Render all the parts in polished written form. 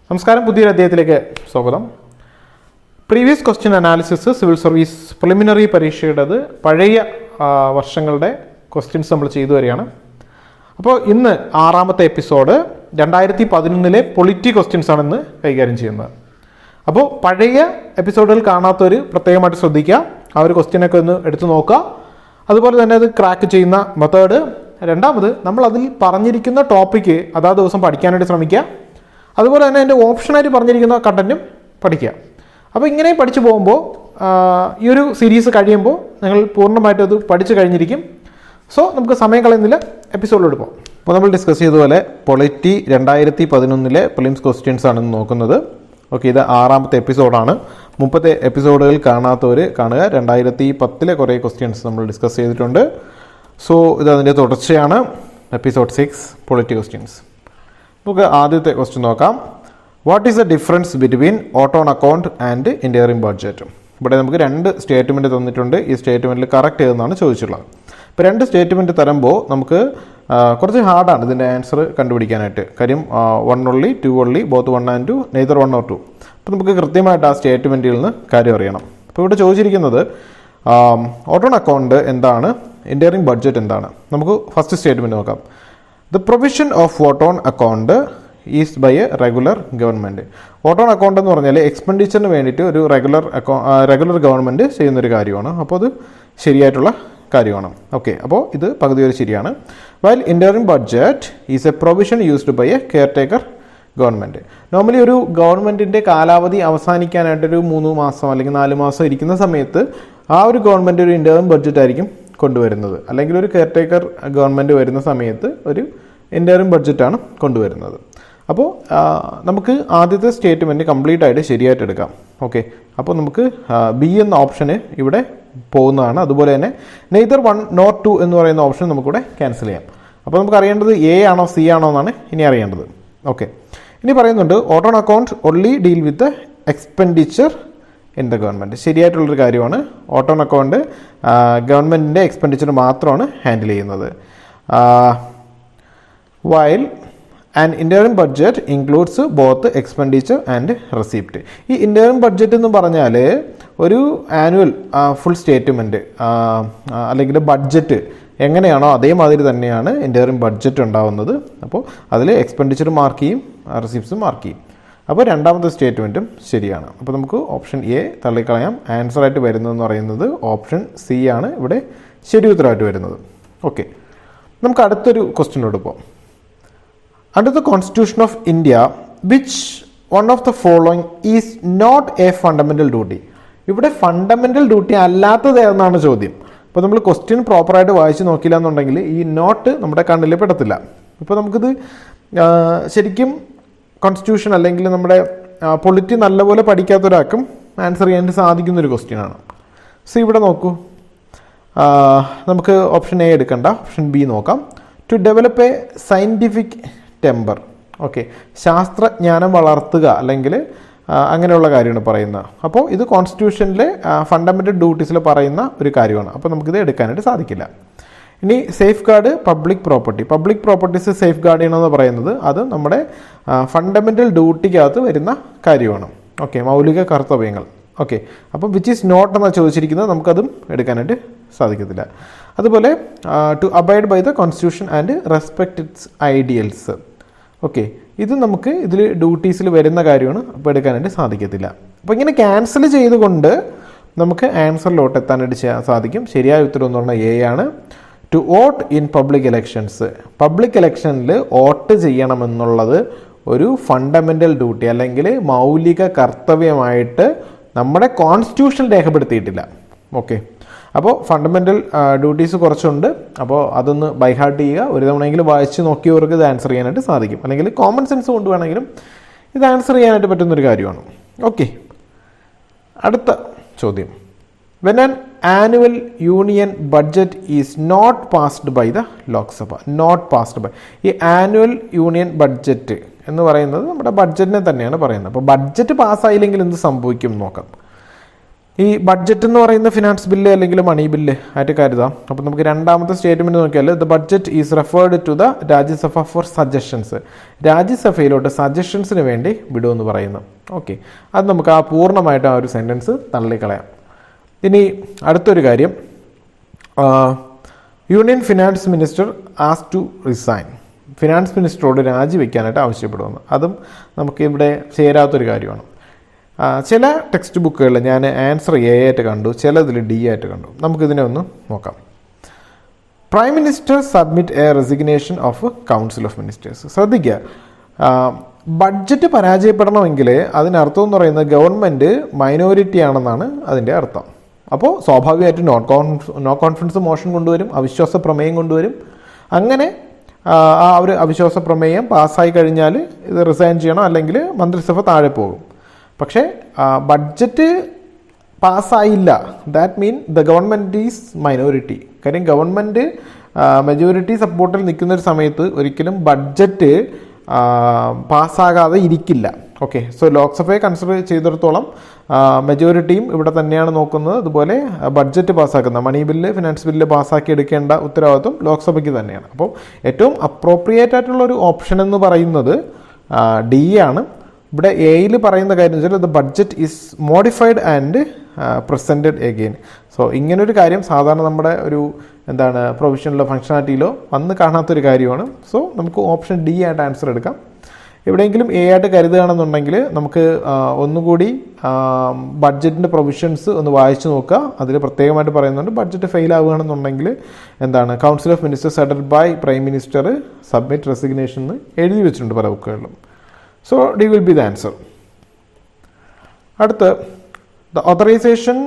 നമസ്കാരം, പുതിയൊരു അധ്യായത്തിലേക്ക് സ്വാഗതം. Previous question analysis civil service preliminary പരീക്ഷയുടേത് പഴയ വർഷങ്ങളുടെ ക്വസ്റ്റ്യൻസ് നമ്മൾ ചെയ്തു വരികയാണ്. അപ്പോൾ ഇന്ന് 6ാമത്തെ എപ്പിസോഡ് 2011 പൊളിറ്റി ക്വസ്റ്റ്യൻസ് ആണെന്ന് കൈകാര്യം ചെയ്യുന്നത്. അപ്പോൾ പഴയ എപ്പിസോഡുകൾ കാണാത്തവർ പ്രത്യേകമായിട്ട് ശ്രദ്ധിക്കുക, ആ ഒരു ക്വസ്റ്റ്യനൊക്കെ ഒന്ന് എടുത്തു നോക്കുക. അതുപോലെ തന്നെ അത് ക്രാക്ക് ചെയ്യുന്ന മെത്തേഡ്. രണ്ടാമത്, നമ്മൾ അതിൽ പറഞ്ഞിരിക്കുന്ന ടോപ്പിക്ക് അതാത് ദിവസം പഠിക്കാനായിട്ട് ശ്രമിക്കുക. അതുപോലെ തന്നെ അതിൻ്റെ ഓപ്ഷനായിട്ട് പറഞ്ഞിരിക്കുന്ന കണ്ടൻറ്റും പഠിക്കുക. അപ്പോൾ ഇങ്ങനെ പഠിച്ചു പോകുമ്പോൾ ഈ ഒരു സീരീസ് കഴിയുമ്പോൾ നിങ്ങൾ പൂർണ്ണമായിട്ടും അത് പഠിച്ചു കഴിഞ്ഞിരിക്കും. സോ നമുക്ക് സമയം കളയുന്നില്ല, എപ്പിസോഡിലോട്ട് പോകാം. അപ്പോൾ നമ്മൾ ഡിസ്കസ് ചെയ്തതുപോലെ പൊളിറ്റി 2011 പ്രിലിംസ് ക്വസ്റ്റ്യൻസ് ആണ് നോക്കുന്നത്. ഓക്കെ, ഇത് 6ാമത്തെ എപ്പിസോഡാണ്. 30 എപ്പിസോഡുകൾ കാണാത്തവർ കാണുക. 2010 കുറേ ക്വസ്റ്റ്യൻസ് നമ്മൾ ഡിസ്കസ് ചെയ്തിട്ടുണ്ട്. സോ ഇത് അതിൻ്റെ തുടർച്ചയാണ്. Episode 6 polity questions. നമുക്ക് ആദ്യത്തെ ക്വസ്റ്റ്യൻ നോക്കാം. What is the difference between vote on account and interim budget? ഇവിടെ നമുക്ക് 2 സ്റ്റേറ്റ്മെൻറ്റ് തന്നിട്ടുണ്ട്. ഈ സ്റ്റേറ്റ്മെൻറ്റിൽ കറക്റ്റ് ഏതെന്നാണ് ചോദിച്ചിട്ടുള്ളത്. ഇപ്പോൾ 2 സ്റ്റേറ്റ്മെൻറ്റ് തരുമ്പോൾ നമുക്ക് കുറച്ച് ഹാർഡാണ് ഇതിൻ്റെ ആൻസർ കണ്ടുപിടിക്കാനായിട്ട്. കാര്യം 1 only, 2 only, both 1 and 2, neither 1 or 2. അപ്പോൾ നമുക്ക് കൃത്യമായിട്ട് ആ സ്റ്റേറ്റ്മെൻറ്റിൽ നിന്ന് കാര്യം അറിയണം. അപ്പോൾ ഇവിടെ ചോദിച്ചിരിക്കുന്നത് ഓട്ടോ ഓൺ അക്കൗണ്ട് എന്താണ്, ഇൻറ്റീരിയം ബഡ്ജറ്റ് എന്താണ്. നമുക്ക് ഫസ്റ്റ് സ്റ്റേറ്റ്മെൻറ്റ് നോക്കാം. The provision of vote on account is by a regular government. Vote on account എന്ന് പറഞ്ഞാൽ എക്സ്പെൻഡിച്ചറിന് വേണ്ടിയിട്ട് ഒരു റെഗുലർ ഗവൺമെൻറ് ചെയ്യുന്നൊരു കാര്യമാണ്. അപ്പോൾ അത് ശരിയായിട്ടുള്ള കാര്യമാണ്. ഓക്കെ, അപ്പോൾ ഇത് പകുതി വരെ ശരിയാണ്. While interim budget is a provision used by a caretaker government. Normally ഒരു ഗവൺമെൻറ്റിൻ്റെ കാലാവധി അവസാനിക്കാനായിട്ടൊരു 3 മാസം അല്ലെങ്കിൽ 4 മാസം ഇരിക്കുന്ന സമയത്ത് ആ ഒരു ഗവൺമെൻറ് ഒരു ഇൻറ്റീരിയം ബഡ്ജറ്റ് ആയിരിക്കും കൊണ്ടുവരുന്നത്. അല്ലെങ്കിൽ ഒരു കെയർ ടേക്കർ ഗവൺമെൻറ് വരുന്ന സമയത്ത് ഒരു ഇൻറ്റീരിയം ബഡ്ജറ്റാണ് കൊണ്ടുവരുന്നത്. അപ്പോൾ നമുക്ക് ആദ്യത്തെ സ്റ്റേറ്റ്മെൻറ്റ് കംപ്ലീറ്റ് ആയിട്ട് ശരിയായിട്ട് എടുക്കാം. ഓക്കെ, അപ്പോൾ നമുക്ക് ബി എന്ന ഓപ്ഷന് ഇവിടെ പോകുന്നതാണ്. അതുപോലെ തന്നെ നെയ്തർ 1 nor 2 എന്ന് പറയുന്ന ഓപ്ഷൻ നമുക്കിവിടെ ക്യാൻസൽ ചെയ്യാം. അപ്പോൾ നമുക്ക് അറിയേണ്ടത് എ ആണോ സി ആണോ എന്നാണ് ഇനി അറിയേണ്ടത്. ഓക്കെ, ഇനി പറയുന്നുണ്ട് vote on account only deal with expenditure in the government. ശരിയായിട്ടുള്ളൊരു കാര്യമാണ്. ഓട്ടോ ഓൺ അക്കൗണ്ട് ഗവൺമെൻറ്റിൻ്റെ എക്സ്പെൻഡിച്ചർ മാത്രമാണ് ഹാൻഡിൽ ചെയ്യുന്നത്. While and interim budget includes both expenditure and receipt. ഈ ഇൻറ്റീരിയം ബഡ്ജറ്റ് എന്ന് പറഞ്ഞാൽ ഒരു ആനുവൽ ഫുൾ സ്റ്റേറ്റ്മെൻറ്റ് അല്ലെങ്കിൽ ബഡ്ജറ്റ് എങ്ങനെയാണോ അതേമാതിരി തന്നെയാണ് ഇൻറ്റീരിയം ബഡ്ജറ്റ് ഉണ്ടാവുന്നത്. അപ്പോൾ അതിൽ എക്സ്പെൻഡിച്ചർ മാർക്ക് ചെയ്യും, റെസിപ്റ്റ്സ് മാർക്ക് ചെയ്യും. അപ്പോൾ രണ്ടാമത്തെ സ്റ്റേറ്റ്മെൻറ്റും ശരിയാണ്. അപ്പോൾ നമുക്ക് ഓപ്ഷൻ എ തള്ളിക്കളയാം. ആൻസറായിട്ട് വരുന്നതെന്ന് പറയുന്നത് ഓപ്ഷൻ സി ആണ് ഇവിടെ ശരി ഉത്തരമായിട്ട് വരുന്നത്. ഓക്കെ, നമുക്ക് അടുത്തൊരു ക്വസ്റ്റ്യനോട് പോകാം. Under the constitution of India which one of the following is not a fundamental duty? ഇവിടെ ഫണ്ടമെൻ്റൽ ഡ്യൂട്ടി അല്ലാത്തത് ഏതെന്നാണ് ചോദ്യം. അപ്പോൾ നമ്മൾ ക്വസ്റ്റ്യൻ പ്രോപ്പറായിട്ട് വായിച്ച് നോക്കില്ല എന്നുണ്ടെങ്കിൽ ഈ നോട്ട് നമ്മുടെ കണ്ണിൽ പെടത്തില്ല. ഇപ്പോൾ നമുക്കിത് ശരിക്കും കോൺസ്റ്റിറ്റ്യൂഷൻ അല്ലെങ്കിൽ നമ്മുടെ പൊളിറ്റി നല്ലപോലെ പഠിക്കാത്തൊരാൾക്കും ആൻസർ ചെയ്യാൻ സാധിക്കുന്നൊരു ക്വസ്റ്റ്യനാണ്. സോ ഇവിടെ നോക്കൂ, നമുക്ക് ഓപ്ഷൻ എ എടുക്കണ്ട, ഓപ്ഷൻ ബി നോക്കാം. To develop a scientific temper. Okay, ശാസ്ത്രജ്ഞാനം വളർത്തുക അല്ലെങ്കിൽ അങ്ങനെയുള്ള കാര്യമാണ് പറയുന്നത്. അപ്പോൾ ഇത് കോൺസ്റ്റിറ്റ്യൂഷനിലെ ഫണ്ടമെൻ്റൽ ഡ്യൂട്ടീസിൽ പറയുന്ന ഒരു കാര്യമാണ്. അപ്പോൾ നമുക്കിത് എടുക്കാനായിട്ട് സാധിക്കില്ല. ഇനി safe guard public property. Public properties safe guard ചെയ്യണമെന്ന് പറയുന്നത് അത് നമ്മുടെ ഫണ്ടമെൻ്റൽ ഡ്യൂട്ടിക്കകത്ത് വരുന്ന കാര്യമാണ്. ഓക്കെ, മൗലിക കർത്തവ്യങ്ങൾ. ഓക്കെ, അപ്പോൾ വിച്ച് ഈസ് നോട്ട് എന്നാണ് ചോദിച്ചിരിക്കുന്നത്, നമുക്കതും എടുക്കാനായിട്ട് സാധിക്കത്തില്ല. അതുപോലെ to abide by the constitution and respect its ideals. Okay, ഇത് നമുക്ക് ഇതിൽ ഡ്യൂട്ടീസിൽ വരുന്ന കാര്യമാണ്. അപ്പോൾ എടുക്കാനായിട്ട് സാധിക്കത്തില്ല. അപ്പോൾ ഇങ്ങനെ ക്യാൻസൽ ചെയ്തുകൊണ്ട് നമുക്ക് ആൻസറിലോട്ട് എത്താനായിട്ട് സാധിക്കും. ശരിയായ ഉത്തരം എന്ന് പറഞ്ഞാൽ എ ആണ്. To vote in public elections. Public ഇലക്ഷനിൽ വോട്ട് ചെയ്യണമെന്നുള്ളത് ഒരു ഫണ്ടമെൻ്റൽ ഡ്യൂട്ടി അല്ലെങ്കിൽ മൗലിക കർത്തവ്യമായിട്ട് നമ്മുടെ കോൺസ്റ്റിറ്റ്യൂഷൻ രേഖപ്പെടുത്തിയിട്ടില്ല. ഓക്കെ, അപ്പോൾ ഫണ്ടമെൻ്റൽ ഡ്യൂട്ടീസ് കുറച്ചുണ്ട്. അപ്പോൾ അതൊന്ന് ബൈഹാർട്ട് ചെയ്യുക. ഒരു തവണയെങ്കിലും വായിച്ച് നോക്കിയവർക്ക് ഇത് ആൻസർ ചെയ്യാനായിട്ട് സാധിക്കും. അല്ലെങ്കിൽ കോമൺ സെൻസ് കൊണ്ട് വേണമെങ്കിലും ഇത് ആൻസർ ചെയ്യാനായിട്ട് പറ്റുന്നൊരു കാര്യമാണ്. ഓക്കെ, അടുത്ത ചോദ്യം. When an annual union budget is not passed by the Lok Sabha. Not passed by. ഈ ആനുവൽ യൂണിയൻ ബഡ്ജറ്റ് എന്ന് പറയുന്നത് നമ്മുടെ ബഡ്ജറ്റിനെ തന്നെയാണ് പറയുന്നത്. അപ്പോൾ ബഡ്ജറ്റ് പാസ്സായില്ലെങ്കിൽ എന്ത് സംഭവിക്കും നോക്കാം. ഈ ബഡ്ജറ്റ് എന്ന് പറയുന്ന ഫിനാൻസ് ബില്ല് അല്ലെങ്കിൽ മണി ബില്ല് ആയിട്ട് കരുതാം. അപ്പോൾ നമുക്ക് രണ്ടാമത്തെ സ്റ്റേറ്റ്മെൻറ്റ് നോക്കിയാൽ the budget is referred to the Rajya Sabha for suggestions. രാജ്യസഭയിലോട്ട് സജഷൻസിന് വേണ്ടി വിടുമെന്ന് പറയുന്നു. ഓക്കെ, അത് നമുക്ക് ആ പൂർണ്ണമായിട്ട് ആ ഒരു സെൻറ്റൻസ് തള്ളിക്കളയാം. ഇനി അടുത്തൊരു കാര്യം, union finance minister as to resign. Finance മിനിസ്റ്ററോട് രാജിവെക്കാനായിട്ട് ആവശ്യപ്പെടുമെന്ന്. അതും നമുക്കിവിടെ ചേരാത്തൊരു കാര്യമാണ്. ചില ടെക്സ്റ്റ് ബുക്കുകളിൽ ഞാൻ ആൻസർ എ ആയിട്ട് കണ്ടു, ചിലതിൽ ഡി ആയിട്ട് കണ്ടു. നമുക്കിതിനെ ഒന്ന് നോക്കാം. Prime minister submit A resignation of council of ministers. ശ്രദ്ധിക്കുക, ബഡ്ജറ്റ് പരാജയപ്പെടണമെങ്കിൽ അതിനർത്ഥം എന്ന് പറയുന്നത് ഗവൺമെൻറ് മൈനോറിറ്റി ആണെന്നാണ് അതിൻ്റെ അർത്ഥം. അപ്പോൾ സ്വാഭാവികമായിട്ടും നോ കോൺഫിഡൻസ് മോഷൻ കൊണ്ടുവരും, അവിശ്വാസ പ്രമേയം കൊണ്ടുവരും. അങ്ങനെ ആ ഒരു അവിശ്വാസ പ്രമേയം പാസ്സായി കഴിഞ്ഞാൽ ഇത് റിസൈൻ ചെയ്യണം, അല്ലെങ്കിൽ മന്ത്രിസഭ താഴെ പോകും. പക്ഷേ ബഡ്ജറ്റ് പാസ്സായില്ല, that mean the government is minority. കാര്യം ഗവൺമെൻറ് മെജോറിറ്റി സപ്പോർട്ടിൽ നിൽക്കുന്ന ഒരു സമയത്ത് ഒരിക്കലും ബഡ്ജറ്റ് പാസ്സാകാതെ ഇരിക്കില്ല. ഓക്കെ, സോ ലോക്സഭയെ കൺസിഡർ ചെയ്തിടത്തോളം മെജോറിറ്റിയും ഇവിടെ തന്നെയാണ് നോക്കുന്നത്. അതുപോലെ ബഡ്ജറ്റ് പാസ്സാക്കുന്ന മണി ബില്ല്, ഫിനാൻസ് ബില്ല് പാസ്സാക്കി എടുക്കേണ്ട ഉത്തരവാദിത്വം ലോക്സഭയ്ക്ക് തന്നെയാണ്. അപ്പോൾ ഏറ്റവും അപ്രോപ്രിയേറ്റ് ആയിട്ടുള്ള ഒരു ഓപ്ഷൻ എന്ന് പറയുന്നത് ഡി ആണ്. ഇവിടെ എയിൽ പറയുന്ന കാര്യം വെച്ചാൽ the budget is modified and presented again. So ഇങ്ങനൊരു കാര്യം സാധാരണ നമ്മുടെ ഒരു പ്രൊവിഷനിലോ ഫംഗ്ഷനാലിറ്റിയിലോ വന്ന് കാണാത്തൊരു കാര്യമാണ്. സോ നമുക്ക് ഓപ്ഷൻ ഡി ആയിട്ട് ആൻസർ എടുക്കാം. എവിടെയെങ്കിലും എ ആയിട്ട് കരുതുകയാണെന്നുണ്ടെങ്കിൽ നമുക്ക് ഒന്നുകൂടി ബഡ്ജറ്റിൻ്റെ പ്രൊവിഷൻസ് ഒന്ന് വായിച്ചു നോക്കുക. അതിൽ പ്രത്യേകമായിട്ട് പറയുന്നുണ്ട് ബഡ്ജറ്റ് ഫെയിൽ ആവുകയാണെന്നുണ്ടെങ്കിൽ council of ministers headed by prime minister submit resignation എന്ന് എഴുതി വെച്ചിട്ടുണ്ട് പല ബുക്കുകളിലും. So D will be the answer. അടുത്ത്, the authorization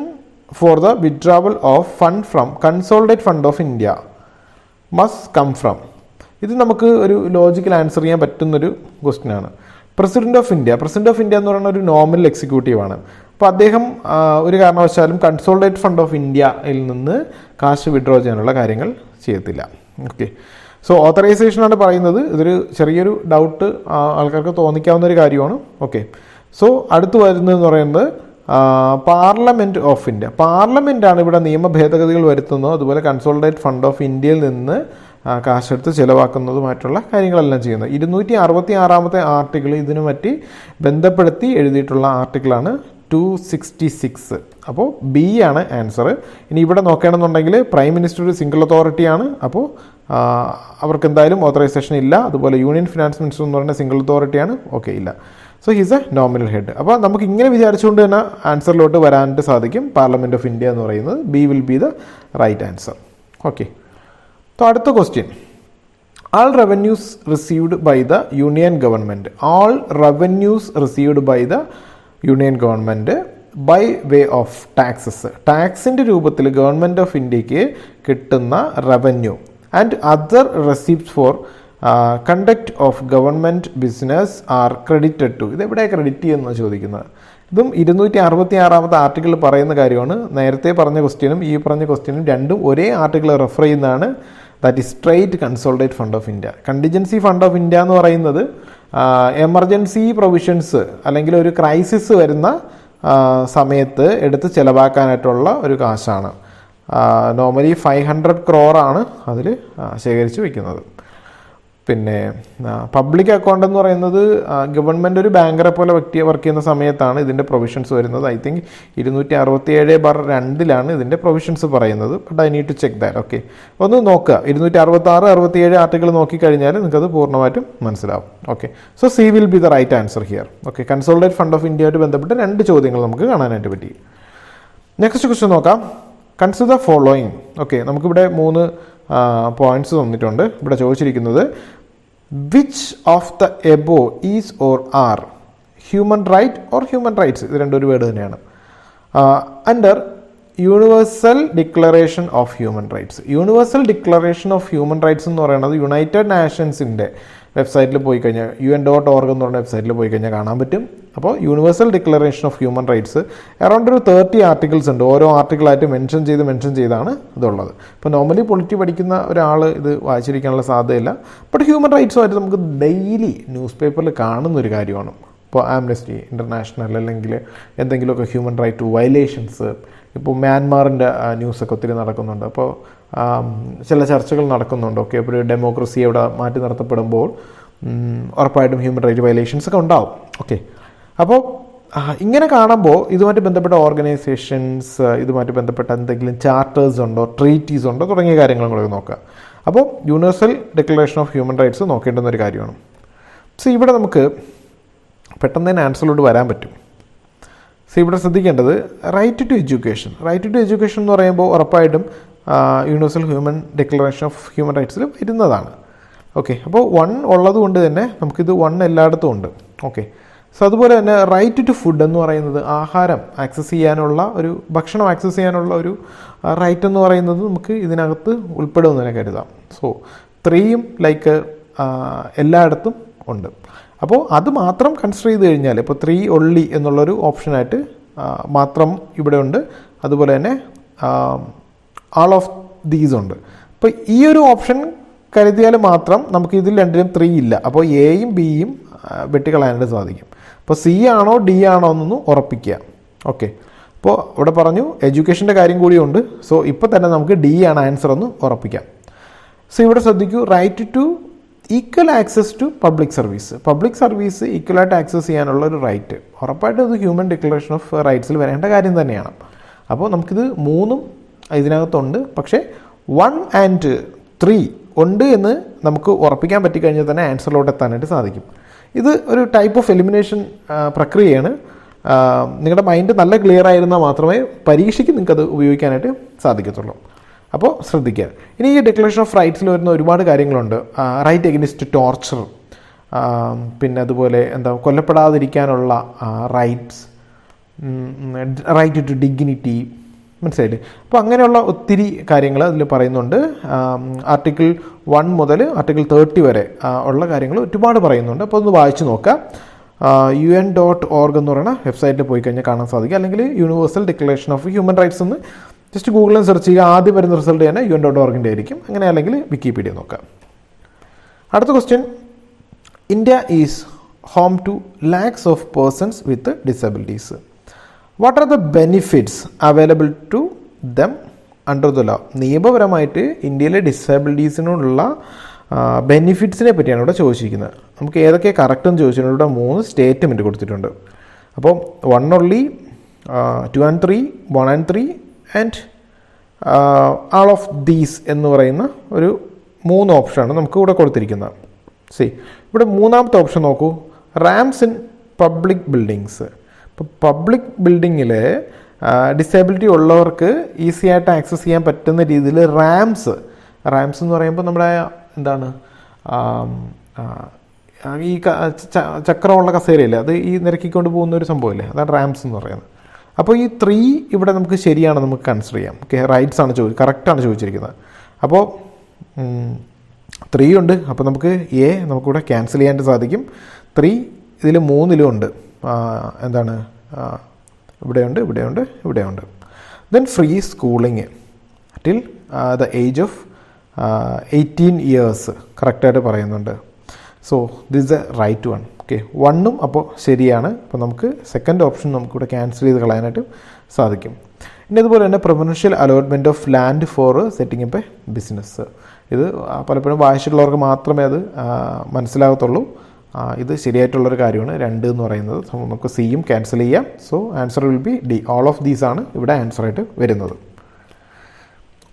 for the withdrawal of fund from consolidate fund of India must come from. ഇത് നമുക്ക് ഒരു ലോജിക്കൽ ആൻസർ ചെയ്യാൻ പറ്റുന്നൊരു ക്വസ്റ്റ്യൻ ആണ്. പ്രസിഡന്റ് ഓഫ് ഇന്ത്യ എന്ന് പറയുന്ന ഒരു നോമിനൽ എക്സിക്യൂട്ടീവാണ്. അപ്പോൾ അദ്ദേഹം ഒരു കാരണവശാലും കൺസോളിഡേറ്റ് ഫണ്ട് ഓഫ് ഇന്ത്യയിൽ നിന്ന് കാശ് വിഡ്രോ ചെയ്യാനുള്ള കാര്യങ്ങൾ ചെയ്യത്തില്ല. ഓക്കെ, സോ ഓതറൈസേഷനാണ് പറയുന്നത്. ഇതൊരു ചെറിയൊരു ഡൗട്ട് ആൾക്കാർക്ക് തോന്നിക്കാവുന്ന ഒരു കാര്യമാണ്. ഓക്കെ, സോ അടുത്ത് വരുന്നതെന്ന് പറയുന്നത് പാർലമെൻറ്റ് ഓഫ് ഇന്ത്യ. പാർലമെൻറ്റാണ് ഇവിടെ നിയമ ഭേദഗതികൾ വരുത്തുന്നത്, അതുപോലെ കൺസോളിഡേറ്റ് ഫണ്ട് ഓഫ് ഇന്ത്യയിൽ നിന്ന് കാശെടുത്ത് ചിലവാക്കുന്നതുമായിട്ടുള്ള കാര്യങ്ങളെല്ലാം ചെയ്യുന്നത്. 266 ആർട്ടിക്കിൾ ഇതിനു പറ്റി ബന്ധപ്പെടുത്തി എഴുതിയിട്ടുള്ള ആർട്ടിക്കിളാണ് 266. അപ്പോൾ ബി ആണ് ആൻസർ. ഇനി ഇവിടെ നോക്കുകയാണെന്നുണ്ടെങ്കിൽ പ്രൈം മിനിസ്റ്റർ ഒരു സിംഗിൾ അതോറിറ്റിയാണ്. അപ്പോൾ അവർക്ക് എന്തായാലും ഓതറൈസേഷൻ ഇല്ല. അതുപോലെ യൂണിയൻ ഫിനാൻസ് മിനിസ്റ്റർ എന്ന് പറയുന്ന സിംഗിൾ അതോറിറ്റിയാണ്. ഓക്കെ, ഇല്ല. So he's A nominal head. അപ്പോൾ നമുക്ക് ഇങ്ങനെ വിചാരിച്ചുകൊണ്ട് തന്നെ ആൻസറിലോട്ട് വരാനായിട്ട് സാധിക്കും. പാർലമെൻറ്റ് ഓഫ് ഇന്ത്യ എന്ന് പറയുന്നത് B will be the right answer. Okay, so അടുത്ത question, all revenues received by the union government, all revenues received by the union government by way of taxes, ടാക്സിൻ്റെ രൂപത്തിൽ ഗവൺമെൻറ് ഓഫ് ഇന്ത്യക്ക് കിട്ടുന്ന revenue and other receipts for conduct of government business are credited to. ഇതെവിടെ credit ചെയ്യുന്ന ചോദിക്കുന്നത്. ഇതും 266 article പറയുന്ന കാര്യമാണ്. നേരത്തെ പറഞ്ഞ ക്വസ്റ്റ്യനും ഈ പറഞ്ഞ ക്വസ്റ്റ്യനും രണ്ടും ഒരേ ആർട്ടിക്കിൾ റെഫർ ചെയ്യുന്നതാണ്. That is straight consolidate fund of India. Contingency fund of India എന്ന് പറയുന്നത് എമർജൻസി പ്രൊവിഷൻസ് അല്ലെങ്കിൽ ഒരു ക്രൈസിസ് വരുന്ന സമയത്ത് എടുത്ത് ചിലവാക്കാനായിട്ടുള്ള ഒരു കാശാണ്. നോർമലി 500 crore അതിൽ ശേഖരിച്ച് വയ്ക്കുന്നത്. പിന്നെ പബ്ലിക് അക്കൗണ്ട് എന്ന് പറയുന്നത് ഗവൺമെൻറ് ഒരു ബാങ്കറെ പോലെ വർക്ക് ചെയ്യുന്ന സമയത്താണ് ഇതിൻ്റെ പ്രൊവിഷൻസ് വരുന്നത്. ഐ തിങ്ക് 267/2 ഇതിൻ്റെ പ്രൊവിഷൻസ് പറയുന്നത്. But I need to check that. Okay, ഒന്ന് നോക്കുക. 266, 67 ആർട്ടിക്കിൾ നോക്കിക്കഴിഞ്ഞാൽ നിങ്ങൾക്കത് പൂർണ്ണമായിട്ടും മനസ്സിലാവും. Okay, so C will be the right answer here. Okay, consolidate fund of ഇന്ത്യയായിട്ട് ബന്ധപ്പെട്ട് 2 ചോദ്യങ്ങൾ നമുക്ക് കാണാനായിട്ട് പറ്റി. നെക്സ്റ്റ് ക്വസ്റ്റ്യൻ നോക്കാം. Consider following. ഓക്കെ, നമുക്കിവിടെ 3 പോയിന്റ്സ് തന്നിട്ടുണ്ട്. ഇവിടെ ചോദിച്ചിരിക്കുന്നത് which of the above is or are human right or human rights. ഇത് രണ്ടൊരു വേർഡ് തന്നെയാണ്. Under universal declaration of human rights. Universal declaration of human rights എന്ന് പറയുന്നത് യുണൈറ്റഡ് നാഷൻസിൻ്റെ വെബ്സൈറ്റിൽ പോയി കഴിഞ്ഞാൽ UN.org എന്ന് പറഞ്ഞ വെബ്സൈറ്റിൽ പോയി കഴിഞ്ഞാൽ കാണാൻ പറ്റും. അപ്പോൾ universal declaration of human rights around ഒരു 30 ആർട്ടിക്കിൾസ് ഉണ്ട്. ഓരോ ആർട്ടിക്കിളായിട്ട് മെൻഷൻ ചെയ്താണ് ഇതുള്ളത്. ഇപ്പോൾ നോർമലി പൊളിറ്റി പഠിക്കുന്ന ഒരാൾ ഇത് വായിച്ചിരിക്കാനുള്ള സാധ്യതയില്ല. ബട്ട് ഹ്യൂമൻ റൈറ്റ്സുമായിട്ട് നമുക്ക് ഡെയിലി ന്യൂസ് പേപ്പറിൽ കാണുന്നൊരു കാര്യമാണ്. ഇപ്പോൾ ആംനസ്റ്റി ഇൻ്റർനാഷണൽ അല്ലെങ്കിൽ എന്തെങ്കിലുമൊക്കെ ഹ്യൂമൻ റൈറ്റ് വയലേഷൻസ്, ഇപ്പോൾ മ്യാൻമാറിൻ്റെ ന്യൂസൊക്കെ ഒത്തിരി നടക്കുന്നുണ്ട്. അപ്പോൾ ചില ചർച്ചകൾ നടക്കുന്നുണ്ട്. ഓക്കെ, ഇപ്പോൾ ഒരു ഡെമോക്രസി അവിടെ മാറ്റി നിർത്തപ്പെടുമ്പോൾ ഉറപ്പായിട്ടും ഹ്യൂമൻ റൈറ്റ് വയലേഷൻസ് ഒക്കെ ഉണ്ടാവും. ഓക്കെ, അപ്പോൾ ഇങ്ങനെ കാണുമ്പോൾ ഇതുമായിട്ട് ബന്ധപ്പെട്ട ഓർഗനൈസേഷൻസ്, ഇതുമായിട്ട് ബന്ധപ്പെട്ട എന്തെങ്കിലും ചാർട്ടേഴ്സ് ഉണ്ടോ, ട്രീറ്റീസ് ഉണ്ടോ തുടങ്ങിയ കാര്യങ്ങളും കൂടെ നോക്കുക. അപ്പോൾ universal declaration of human rights നോക്കേണ്ടുന്ന ഒരു കാര്യമാണ്. സോ ഇവിടെ നമുക്ക് പെട്ടെന്ന് തന്നെ ആൻസറിലോട്ട് വരാൻ പറ്റും. സോ ഇവിടെ ശ്രദ്ധിക്കേണ്ടത് right to education. Right to education എന്ന് പറയുമ്പോൾ ഉറപ്പായിട്ടും universal human declaration of human റൈറ്റ്സിൽ വരുന്നതാണ്. ഓക്കെ, അപ്പോൾ 1 ഉള്ളത് കൊണ്ട് തന്നെ നമുക്കിത് 1 എല്ലായിടത്തും ഉണ്ട്. ഓക്കെ, സോ അതുപോലെ തന്നെ റൈറ്റ് ടു ഫുഡ് എന്ന് പറയുന്നത് ആഹാരം ആക്സസ് ചെയ്യാനുള്ള ഒരു ഭക്ഷണം ആക്സസ് ചെയ്യാനുള്ള ഒരു റൈറ്റ് എന്ന് പറയുന്നത് നമുക്ക് ഇതിനകത്ത് ഉൾപ്പെടുമെന്ന് തന്നെ കരുതാം. സോ 3യും ലൈക്ക് എല്ലായിടത്തും ഉണ്ട്. അപ്പോൾ അത് മാത്രം കൺസിഡർ ചെയ്ത് കഴിഞ്ഞാൽ ഇപ്പോൾ 3 ഒള്ളി എന്നുള്ളൊരു ഓപ്ഷനായിട്ട് മാത്രം ഇവിടെ ഉണ്ട്. അതുപോലെ തന്നെ ആൾ ഓഫ് ദീസ് ഉണ്ട്. അപ്പോൾ ഈ ഒരു ഓപ്ഷൻ കരുതിയാൽ മാത്രം നമുക്ക് ഇതിൽ രണ്ടിലും 3 ഇല്ല. അപ്പോൾ എയും ബിയും വെട്ടിക്കളയാനായിട്ട് സാധിക്കും. അപ്പോൾ സി ആണോ ഡി ആണോ എന്നൊന്ന് ഉറപ്പിക്കുക. ഓക്കെ, അപ്പോൾ ഇവിടെ പറഞ്ഞു എഡ്യൂക്കേഷൻ്റെ കാര്യം കൂടിയുണ്ട്. സോ ഇപ്പോൾ തന്നെ നമുക്ക് ഡി ആണ് ആൻസർ എന്ന് ഉറപ്പിക്കാം. സോ ഇവിടെ ശ്രദ്ധിക്കൂ, right to equal access to public service. Public service ഈക്വലായിട്ട് ആക്സസ് ചെയ്യാനുള്ള ഒരു റൈറ്റ് ഉറപ്പായിട്ടും ഇത് ഹ്യൂമൻ ഡിക്ലറേഷൻ ഓഫ് റൈറ്റ്സിൽ വരേണ്ട കാര്യം തന്നെയാണ്. അപ്പോൾ നമുക്കിത് 3ഉം ഇതിനകത്തുണ്ട്. പക്ഷേ 1 and 3 ഉണ്ട് എന്ന് നമുക്ക് ഉറപ്പിക്കാൻ പറ്റിക്കഴിഞ്ഞാൽ തന്നെ ആൻസറിലോട്ട് എത്താനായിട്ട് സാധിക്കും. ഇത് ഒരു ടൈപ്പ് ഓഫ് എലിമിനേഷൻ പ്രക്രിയയാണ്. നിങ്ങളുടെ മൈൻഡ് നല്ല ക്ലിയർ ആയിരുന്നാൽ മാത്രമേ പരീക്ഷയ്ക്ക് നിങ്ങൾക്കത് ഉപയോഗിക്കാനായിട്ട് സാധിക്കത്തുള്ളൂ. അപ്പോൾ ശ്രദ്ധിക്കുക. ഇനി ഈ ഡിക്ലറേഷൻ ഓഫ് റൈറ്റ്സിൽ വരുന്ന ഒരുപാട് കാര്യങ്ങളുണ്ട്. റൈറ്റ് എഗനിസ്റ്റ് ടോർച്ചർ, പിന്നെ അതുപോലെ കൊല്ലപ്പെടാതിരിക്കാനുള്ള റൈറ്റ്സ്, റൈറ്റ് ടു ഡിഗ്നിറ്റി, മനസ്സിലായില്ലേ? അപ്പോൾ അങ്ങനെയുള്ള ഒത്തിരി കാര്യങ്ങൾ അതിൽ പറയുന്നുണ്ട്. ആർട്ടിക്കിൾ 1 മുതൽ ആർട്ടിക്കിൾ 30 വരെ ഉള്ള കാര്യങ്ങൾ ഒരുപാട് പറയുന്നുണ്ട്. അപ്പോൾ ഒന്ന് വായിച്ച് നോക്കാം. UN.org എന്ന് പറയുന്ന വെബ്സൈറ്റിൽ പോയി കഴിഞ്ഞാൽ കാണാൻ സാധിക്കും. അല്ലെങ്കിൽ universal declaration of human rights എന്ന് ജസ്റ്റ് ഗൂഗിളിൽ സെർച്ച് ചെയ്യുക. ആദ്യം വരുന്ന റിസൾട്ട് തന്നെ UN.org ആയിരിക്കും. അങ്ങനെ അല്ലെങ്കിൽ വിക്കിപീഡിയ നോക്കാം. അടുത്ത question, India is home to lakhs of persons with disabilities. What are the benefits available to them under the law? നിയമപരമായിട്ട് ഇന്ത്യയിലെ ഡിസബിലിറ്റീസിനുള്ള ബെനിഫിറ്റ്സിനെ പറ്റിയാണ് ഇവിടെ ചോദിച്ചിരിക്കുന്നത്. നമുക്ക് ഏതൊക്കെ കറക്റ്റ് എന്ന് ചോദിച്ചിട്ടുണ്ട്. ഇവിടെ 3 സ്റ്റേറ്റ്മെൻറ്റ് കൊടുത്തിട്ടുണ്ട്. അപ്പോൾ 1 only, 2 and 3, 1 and 3 and all of these എന്ന് പറയുന്ന ഒരു 3 ഓപ്ഷനാണ് നമുക്ക് ഇവിടെ കൊടുത്തിരിക്കുന്നത്. ഇവിടെ 3ാമത്തെ ഓപ്ഷൻ നോക്കൂ, റാംസ് ഇൻ പബ്ലിക് ബിൽഡിങ്സ്. ഇപ്പോൾ പബ്ലിക് ബിൽഡിങ്ങിൽ ഡിസേബിലിറ്റി ഉള്ളവർക്ക് ഈസി ആയിട്ട് ആക്സസ് ചെയ്യാൻ പറ്റുന്ന രീതിയിൽ റാംസ് എന്ന് പറയുമ്പോൾ നമ്മുടെ എന്താണ് ഈ ചക്രമുള്ള കസേരയില്ലേ, അത് ഈ നിരക്കിക്കൊണ്ട് പോകുന്ന ഒരു സംഭവമില്ലേ, അതാണ് റാംസ് എന്ന് പറയുന്നത്. അപ്പോൾ ഈ 3 ഇവിടെ നമുക്ക് ശരിയാണ്, നമുക്ക് കൺസിഡർ ചെയ്യാം. ഓക്കെ, റൈറ്റ്സ് ആണ് കറക്റ്റാണ് ചോദിച്ചിരിക്കുന്നത്. അപ്പോൾ 3 ഉണ്ട്. അപ്പോൾ നമുക്ക് നമുക്കിവിടെ ക്യാൻസൽ ചെയ്യാനായിട്ട് സാധിക്കും. 3 ഇതിൽ 3ലും ഉണ്ട്. എന്താണ്, ഇവിടെയുണ്ട്, ഇവിടെയുണ്ട്. Then free schooling till the age of 18 years കറക്റ്റായിട്ട് പറയുന്നുണ്ട്. So this a right one. Okay, 1ഉം അപ്പോൾ ശരിയാണ്. അപ്പോൾ നമുക്ക് സെക്കൻഡ് ഓപ്ഷൻ നമുക്കിവിടെ ക്യാൻസൽ ചെയ്ത് കളയാനായിട്ട് സാധിക്കും. ഇനി അതുപോലെ തന്നെ provincial allotment of land four setting up A business. ഇത് പലപ്പോഴും വായിച്ചിട്ടുള്ളവർക്ക് മാത്രമേ അത് മനസ്സിലാകത്തുള്ളൂ. ഇത് ശരിയായിട്ടുള്ളൊരു കാര്യമാണ്. 2 എന്ന് പറയുന്നത് നമുക്ക് സിയും ക്യാൻസൽ ചെയ്യാം. So answer will be D. All of these ആണ് ഇവിടെ ആൻസറായിട്ട് വരുന്നത്.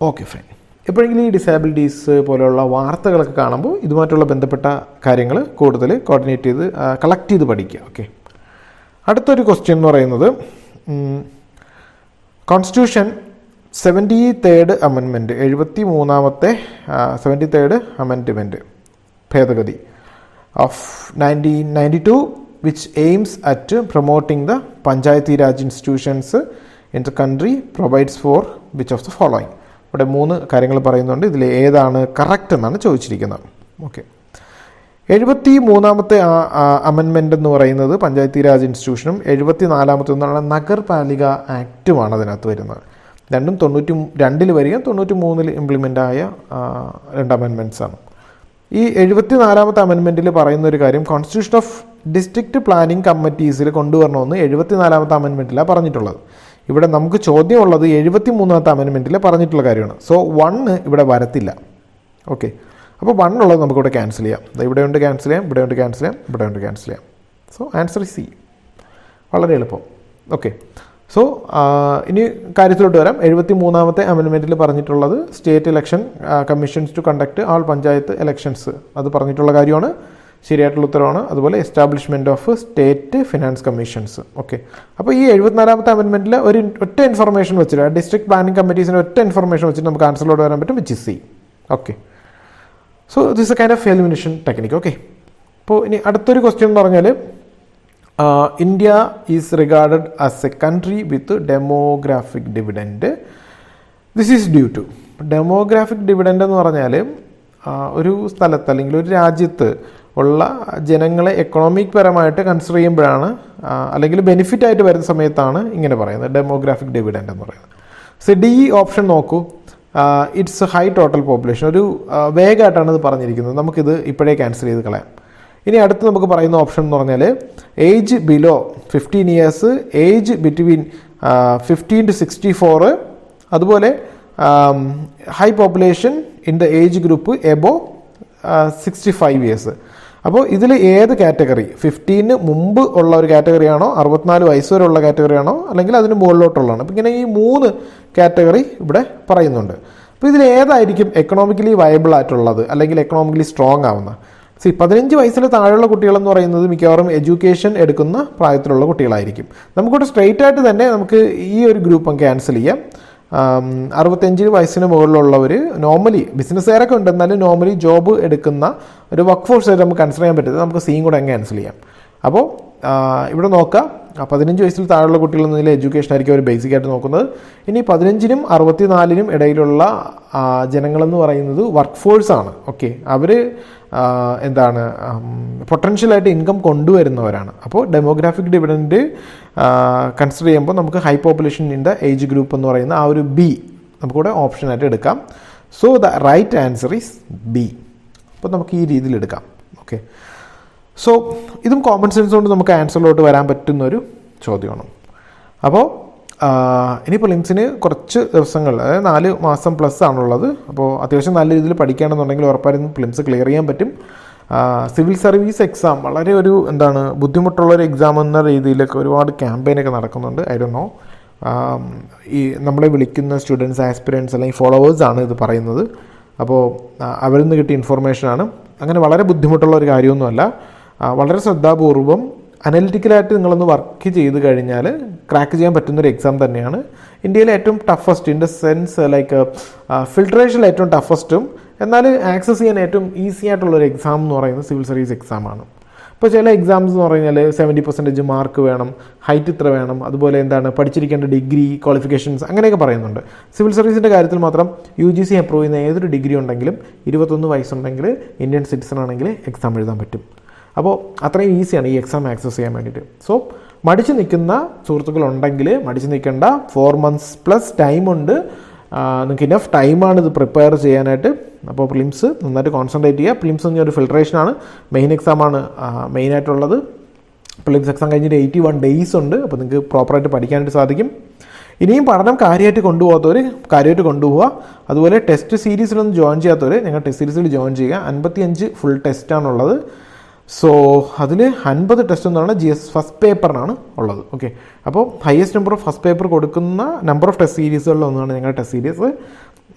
Okay fine. എപ്പോഴെങ്കിലും ഈ ഡിസേബിലിറ്റീസ് പോലെയുള്ള വാർത്തകളൊക്കെ കാണുമ്പോൾ ഇതുമായിട്ടുള്ള ബന്ധപ്പെട്ട കാര്യങ്ങൾ കൂടുതൽ കോർഡിനേറ്റ് ചെയ്ത് കളക്ട് ചെയ്ത് പഠിക്കുക. ഓക്കെ, അടുത്തൊരു ക്വസ്റ്റ്യൻ എന്ന് പറയുന്നത് കോൺസ്റ്റിറ്റ്യൂഷൻ 73rd അമെൻമെൻറ്റ്, 73ാമത്തെ 73rd അമെൻഡ്മെൻറ്റ് ഭേദഗതി of 1992 which aims at promoting the Panchayati Raj institutions in the country provides for which of the following? ഇവിടെ 3 കാര്യങ്ങൾ പറയുന്നുണ്ട്. ഇതിൽ ഏതാണ് കറക്റ്റ് എന്നാണ് ചോദിച്ചിരിക്കുന്നത്. ഓക്കെ, 73ാമത്തെ അമെൻമെൻ്റ് എന്ന് പറയുന്നത് പഞ്ചായത്തി രാജ് ഇൻസ്റ്റിറ്റ്യൂഷനും 74ാമത്തെ എന്നുള്ള നഗർപാലിക ആക്റ്റുമാണ് അതിനകത്ത് വരുന്നത്. രണ്ടും 92 വരികയും 93 ഇംപ്ലിമെൻ്റ് ആയ 2 അമെൻമെൻറ്റ്സ് ആണ്. ഈ 74ാമത്തെ അമെൻമെൻറ്റിൽ പറയുന്ന ഒരു കാര്യം കോൺസ്റ്റിറ്റ്യൂഷൻ ഓഫ് ഡിസ്ട്രിക്ട് പ്ലാനിംഗ് കമ്മിറ്റീസിൽ കൊണ്ടുവരണമെന്ന് 74ാമത്തെ അമെൻമെൻറ്റിലാണ് പറഞ്ഞിട്ടുള്ളത്. ഇവിടെ നമുക്ക് ചോദ്യമുള്ളത് 73ാമത്തെ അമെൻമെൻറ്റിൽ പറഞ്ഞിട്ടുള്ള കാര്യമാണ്. സോ 1 ഇവിടെ വരത്തില്ല. ഓക്കെ, അപ്പോൾ 1 ഉള്ളത് നമുക്കിവിടെ ക്യാൻസൽ ചെയ്യാം. ഇവിടെ ഉണ്ട് ക്യാൻസൽ ചെയ്യാം, ഇവിടെ ഉണ്ട് ക്യാൻസൽ ചെയ്യാം, ഇവിടെ ഉണ്ട് ക്യാൻസൽ ചെയ്യാം. So answer C. വളരെ എളുപ്പം. ഓക്കെ, സോ ഇനി കാര്യത്തിലോട്ട് വരാം. 73ാമത്തെ അമെൻമെൻറ്റിൽ പറഞ്ഞിട്ടുള്ളത് state election commissions to conduct all panchayat elections, അത് പറഞ്ഞിട്ടുള്ള കാര്യമാണ്, ശരിയായിട്ടുള്ള ഉത്തരവാണ്. അതുപോലെ establishment of state finance commissions. Okay, അപ്പോൾ ഈ 74ാമത്തെ അമെൻമെൻറ്റിൽ ഒരു ഒറ്റ ഇൻഫർമേഷൻ വെച്ചിട്ട് ഡിസ്ട്രിക്ട് പ്ലാനിംഗ് കമ്മിറ്റീസിൻ്റെ ഒറ്റ ഇൻഫർമേഷൻ വെച്ചിട്ട് നമുക്ക് ആൻസറിലോട്ട് വരാൻ പറ്റും, which is C. Okay, so this a kind of elimination technique. Okay, അപ്പോൾ ഇനി അടുത്തൊരു ക്വസ്റ്റ്യൻ എന്ന് പറഞ്ഞാൽ India is regarded as a country with demographic dividend. This is due to demographic dividend എന്ന് പറഞ്ഞാൽ ഒരു സ്ഥലത്ത് അല്ലെങ്കിൽ ഒരു രാജ്യത്ത് ഉള്ള ജനങ്ങളെ എക്കണോമിക് പരമായിട്ട് കൺസിഡർ ചെയ്യുമ്പോഴാണ് അല്ലെങ്കിൽ ബെനിഫിറ്റ് ആയിട്ട് വരുന്ന സമയത്താണ് ഇങ്ങനെ പറയുന്നത് ഡെമോഗ്രാഫിക് ഡിവിഡൻഡ് എന്ന് പറയുന്നത്. സോ ഡി ഓപ്ഷൻ നോക്കൂ, ഇറ്റ്സ് ഹൈ ടോട്ടൽ പോപ്പുലേഷൻ. ഒരു വേഗമായിട്ടാണ് ഇത് പറഞ്ഞിരിക്കുന്നത്, നമുക്കിത് ഇപ്പോഴേ ക്യാൻസൽ ചെയ്ത് കളയാം. ഇനി അടുത്ത് നമുക്ക് പറയുന്ന ഓപ്ഷൻ എന്ന് പറഞ്ഞാൽ age below 15 years, age between 15 to 64, അതുപോലെ high population in the age group above 65 years. അപ്പോൾ ഇതിൽ ഏത് കാറ്റഗറി, 15 മുമ്പ് ഉള്ള ഒരു കാറ്റഗറിയാണോ, 64 വയസ്സ് വരെ ഉള്ള കാറ്റഗറിയാണോ, അല്ലെങ്കിൽ അതിന് മുകളിലോട്ടുള്ളതാണ്. അപ്പോൾ ഇങ്ങനെ ഈ 3 കാറ്റഗറി ഇവിടെ പറയുന്നുണ്ട്. അപ്പോൾ ഇതിൽ ഏതായിരിക്കും എക്കണോമിക്കലി വയബിൾ ആയിട്ടുള്ളത് അല്ലെങ്കിൽ എക്കണോമിക്കലി സ്ട്രോങ് ആവുന്ന? 15 വയസ്സിന് താഴെയുള്ള കുട്ടികളെന്ന് പറയുന്നത് മിക്കവാറും എഡ്യൂക്കേഷൻ എടുക്കുന്ന പ്രായത്തിലുള്ള കുട്ടികളായിരിക്കും. നമുക്കിവിടെ സ്ട്രെയിറ്റ് ആയിട്ട് തന്നെ നമുക്ക് ഈ ഒരു ഗ്രൂപ്പ് ക്യാൻസൽ ചെയ്യാം. 65 വയസ്സിന് മുകളിലുള്ളവർ നോർമലി ബിസിനസ്സുകാരൊക്കെ ഉണ്ട്, എന്നാലും നോർമലി ജോബ് എടുക്കുന്ന ഒരു വർക്ക് ഫോഴ്സ് ആയിട്ട് നമുക്ക് കൺസിഡർ ചെയ്യാൻ പറ്റുന്നത്, നമുക്ക് സിയും കൂടെ ക്യാൻസൽ ചെയ്യാം. അപ്പോൾ ഇവിടെ നോക്കാം, 15 വയസ്സിൽ താഴെയുള്ള കുട്ടികളെന്നതിൽ എഡ്യൂക്കേഷൻ ആയിരിക്കും അവർ ബേസിക് ആയിട്ട് നോക്കുന്നത്. ഇനി 15നും 64നും ഇടയിലുള്ള ജനങ്ങളെന്ന് പറയുന്നത് വർക്ക് ഫോഴ്സാണ്. ഓക്കെ, അവർ എന്താണ് പൊട്ടൻഷ്യലായിട്ട് ഇൻകം കൊണ്ടുവരുന്നവരാണ്. അപ്പോൾ ഡെമോഗ്രാഫിക് ഡിവിഡൻഡ് കൺസിഡർ ചെയ്യുമ്പോൾ നമുക്ക് high population in the age group എന്ന് പറയുന്ന ആ ഒരു ബി നമുക്കിവിടെ ഓപ്ഷനായിട്ട് എടുക്കാം. So the right answer is B. അപ്പോൾ നമുക്ക് ഈ രീതിയിൽ എടുക്കാം. ഓക്കെ, സോ ഇതും കോമൺ സെൻസ് കൊണ്ട് നമുക്ക് ആൻസറിലോട്ട് വരാൻ പറ്റുന്നൊരു ചോദ്യമാണ്. അപ്പോൾ ഇനിയിപ്പോൾ ലിംസിന് കുറച്ച് ദിവസങ്ങൾ, അതായത് 4 മാസം പ്ലസ് ആണുള്ളത്. അപ്പോൾ അത്യാവശ്യം നല്ല രീതിയിൽ പഠിക്കുകയാണെന്നുണ്ടെങ്കിൽ ഉറപ്പായും പ്ലിംസ് ക്ലിയർ ചെയ്യാൻ പറ്റും. സിവിൽ സർവീസ് എക്സാം വളരെ ഒരു ബുദ്ധിമുട്ടുള്ളൊരു എക്സാം എന്ന രീതിയിലൊക്കെ ഒരുപാട് ക്യാമ്പയിനൊക്കെ നടക്കുന്നുണ്ട്. ഐ ഡോണ്ട് നോ, ഈ നമ്മളെ വിളിക്കുന്ന സ്റ്റുഡൻസ്, ആസ്പിരൻസ് അല്ലെങ്കിൽ ഫോളോവേഴ്സാണ് ഇത് പറയുന്നത്. അപ്പോൾ അവരിൽ നിന്ന് കിട്ടിയ ഇൻഫർമേഷനാണ്. അങ്ങനെ വളരെ ബുദ്ധിമുട്ടുള്ള ഒരു കാര്യമൊന്നുമല്ല. വളരെ ശ്രദ്ധാപൂർവം അനലിറ്റിക്കലായിട്ട് നിങ്ങളൊന്ന് വർക്ക് ചെയ്ത് കഴിഞ്ഞാൽ ക്രാക്ക് ചെയ്യാൻ പറ്റുന്നൊരു എക്സാം തന്നെയാണ്. ഇന്ത്യയിലെ ഏറ്റവും toughest in the sense like ഫിൽട്രേഷനിൽ ഏറ്റവും ടഫസ്റ്റും എന്നാൽ ആക്സസ് ചെയ്യാൻ ഏറ്റവും ഈസി ആയിട്ടുള്ളൊരു എക്സാം എന്ന് പറയുന്നത് സിവിൽ സർവീസ് എക്സാമാണ്. ഇപ്പോൾ ചില എക്സാംസ് എന്ന് പറഞ്ഞാൽ 70% മാർക്ക് വേണം, ഹൈറ്റ് ഇത്ര വേണം, അതുപോലെ പഠിച്ചിരിക്കേണ്ട ഡിഗ്രി, ക്വാളിഫിക്കേഷൻസ് അങ്ങനെയൊക്കെ പറയുന്നുണ്ട്. സിവിൽ സർവീസിൻ്റെ കാര്യത്തിൽ മാത്രം UGC അപ്രൂവ് ചെയ്യുന്ന ഏതൊരു ഡിഗ്രി ഉണ്ടെങ്കിലും 21 വയസ്സുണ്ടെങ്കിൽ ഇന്ത്യൻ സിറ്റിസൺ ആണെങ്കിൽ എക്സാം എഴുതാൻ പറ്റും. അപ്പോൾ അത്രയും ഈസിയാണ് ഈ എക്സാം ആക്സസ് ചെയ്യാൻ വേണ്ടിയിട്ട്. സോ മടിച്ച് നിൽക്കുന്ന സുഹൃത്തുക്കളുണ്ടെങ്കിൽ മടിച്ച് നിൽക്കേണ്ട, 4 months പ്ലസ് ടൈമുണ്ട്. നിങ്ങൾക്ക് ഇനഫ് ടൈമാണ് ഇത് പ്രിപ്പയർ ചെയ്യാനായിട്ട്. അപ്പോൾ പ്രിലിംസ് നന്നായിട്ട് കോൺസെൻട്രേറ്റ് ചെയ്യുക. പ്രിലിംസ് എന്ന് പറഞ്ഞാൽ ഒരു ഫിൽട്രേഷനാണ്, മെയിൻ എക്സാമാണ് മെയിനായിട്ടുള്ളത്. പ്രിലിംസ് എക്സാം കഴിഞ്ഞിട്ട് 81 days ഉണ്ട്. അപ്പോൾ നിങ്ങൾക്ക് പ്രോപ്പറായിട്ട് പഠിക്കാനായിട്ട് സാധിക്കും. ഇനിയും പഠനം കാര്യമായിട്ട് കൊണ്ടുപോകാത്തവർ കാര്യമായിട്ട് കൊണ്ടുപോകുക. അതുപോലെ ടെസ്റ്റ് സീരീസിലൊന്നും ജോയിൻ ചെയ്യാത്തവർ ഞങ്ങൾ ടെസ്റ്റ് സീരീസിൽ ജോയിൻ ചെയ്യുക. 55 ഫുൾ ടെസ്റ്റാണുള്ളത്. സോ അതിൽ 50 ടെസ്റ്റ് എന്ന് പറഞ്ഞാൽ GS ഫസ്റ്റ് പേപ്പറിനാണ് ഉള്ളത്. ഓക്കെ, അപ്പോൾ highest number of first paper കൊടുക്കുന്ന നമ്പർ ഓഫ് ടെസ്റ്റ് സീരീസുകളിലൊന്നാണ് ഞങ്ങളുടെ ടെസ്റ്റ് സീരീസ്.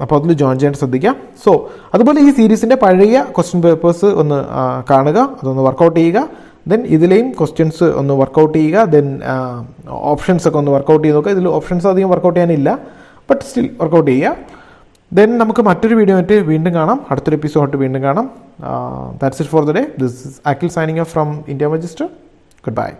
അപ്പോൾ അതിൽ ജോയിൻ ചെയ്യാൻ ശ്രദ്ധിക്കുക. സോ അതുപോലെ ഈ സീരീസിൻ്റെ പഴയ ക്വസ്റ്റ്യൻ പേപ്പേഴ്സ് ഒന്ന് കാണുക, അതൊന്ന് വർക്കൗട്ട് ചെയ്യുക. ദെൻ ഇതിലെയും ക്വസ്റ്റ്യൻസ് ഒന്ന് വർക്കൗട്ട് ചെയ്യുക. ദെൻ ഓപ്ഷൻസ് ഒക്കെ ഒന്ന് വർക്കൗട്ട് ചെയ്ത് നോക്കുക. ഇതിൽ ഓപ്ഷൻസ് അധികം വർക്കൗട്ട് ചെയ്യാനില്ല, ബട്ട് സ്റ്റിൽ വർക്കൗട്ട് ചെയ്യുക. ദെൻ നമുക്ക് മറ്റൊരു വീഡിയോ ആയിട്ട് വീണ്ടും കാണാം, അടുത്തൊരു എപ്പിസോഡ് വീണ്ടും കാണാം. That's it for the day. This is Akhil signing off from India Magister. Goodbye.